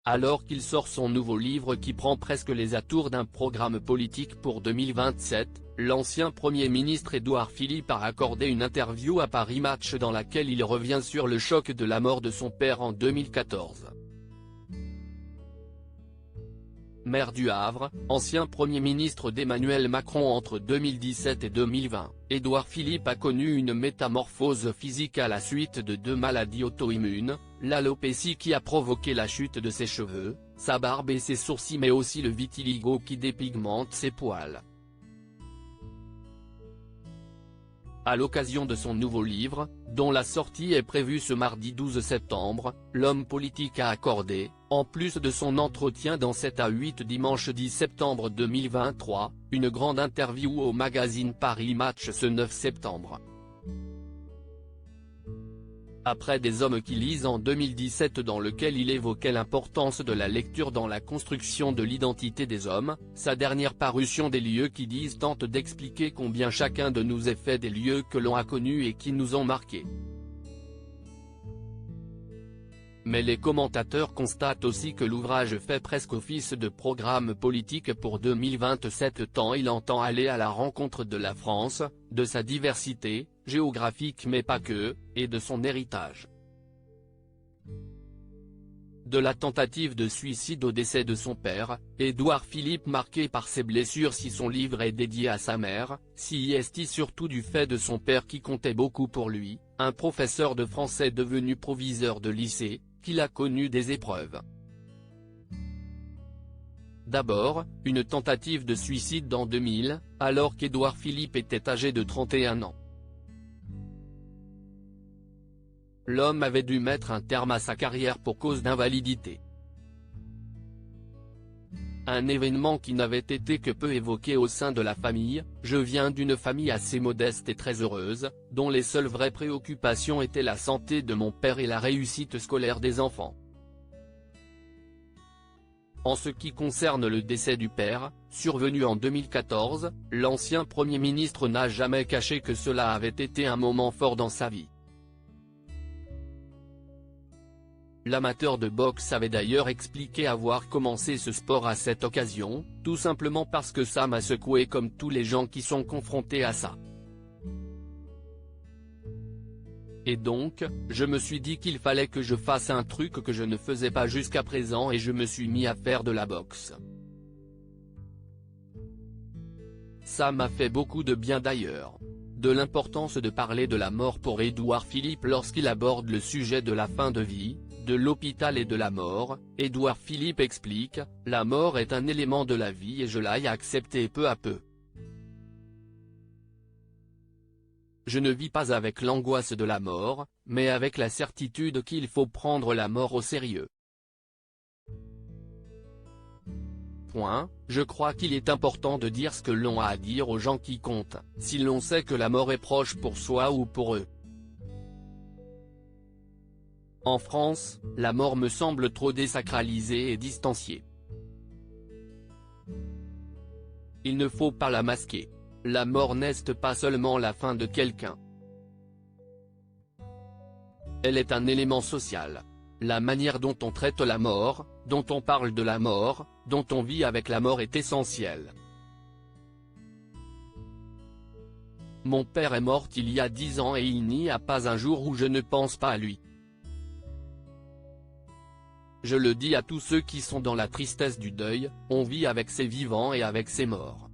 Alors qu'il sort son nouveau livre qui prend presque les atours d'un programme politique pour 2027, l'ancien Premier ministre Édouard Philippe a accordé une interview à Paris Match dans laquelle il revient sur le choc de la mort de son père en 2014. Maire du Havre, ancien Premier ministre d'Emmanuel Macron entre 2017 et 2020, Édouard Philippe a connu une métamorphose physique à la suite de 2 maladies auto-immunes, l'alopécie qui a provoqué la chute de ses cheveux, sa barbe et ses sourcils mais aussi le vitiligo qui dépigmente ses poils. À l'occasion de son nouveau livre, dont la sortie est prévue ce mardi 12 septembre, l'homme politique a accordé, en plus de son entretien dans 7 à 8 dimanche 10 septembre 2023, une grande interview au magazine Paris Match ce 9 septembre. Après Des hommes qui lisent en 2017 dans lequel il évoquait l'importance de la lecture dans la construction de l'identité des hommes, sa dernière parution Des lieux qui disent tente d'expliquer combien chacun de nous est fait des lieux que l'on a connus et qui nous ont marqués. Mais les commentateurs constatent aussi que l'ouvrage fait presque office de programme politique pour 2027 tant il entend aller à la rencontre de la France, de sa diversité, géographique mais pas que, et de son héritage. De la tentative de suicide au décès de son père, Édouard Philippe marqué par ses blessures si son livre est dédié à sa mère, si est surtout du fait de son père qui comptait beaucoup pour lui, un professeur de français devenu proviseur de lycée, qu'il a connu des épreuves. D'abord, une tentative de suicide en 2000, alors qu'Édouard Philippe était âgé de 31 ans. L'homme avait dû mettre un terme à sa carrière pour cause d'invalidité. Un événement qui n'avait été que peu évoqué au sein de la famille. Je viens d'une famille assez modeste et très heureuse, dont les seules vraies préoccupations étaient la santé de mon père et la réussite scolaire des enfants. En ce qui concerne le décès du père, survenu en 2014, l'ancien Premier ministre n'a jamais caché que cela avait été un moment fort dans sa vie. L'amateur de boxe avait d'ailleurs expliqué avoir commencé ce sport à cette occasion, tout simplement parce que ça m'a secoué comme tous les gens qui sont confrontés à ça. Et donc, je me suis dit qu'il fallait que je fasse un truc que je ne faisais pas jusqu'à présent et je me suis mis à faire de la boxe. Ça m'a fait beaucoup de bien d'ailleurs. De l'importance de parler de la mort pour Édouard Philippe lorsqu'il aborde le sujet de la fin de vie, de l'hôpital et de la mort, Édouard Philippe explique, la mort est un élément de la vie et je l'ai accepté peu à peu. Je ne vis pas avec l'angoisse de la mort, mais avec la certitude qu'il faut prendre la mort au sérieux. Je crois qu'il est important de dire ce que l'on a à dire aux gens qui comptent, si l'on sait que la mort est proche pour soi ou pour eux. En France, la mort me semble trop désacralisée et distanciée. Il ne faut pas la masquer. La mort n'est pas seulement la fin de quelqu'un. Elle est un élément social. La manière dont on traite la mort, dont on parle de la mort, dont on vit avec la mort est essentielle. Mon père est mort il y a 10 ans et il n'y a pas un jour où je ne pense pas à lui. Je le dis à tous ceux qui sont dans la tristesse du deuil, on vit avec ses vivants et avec ses morts.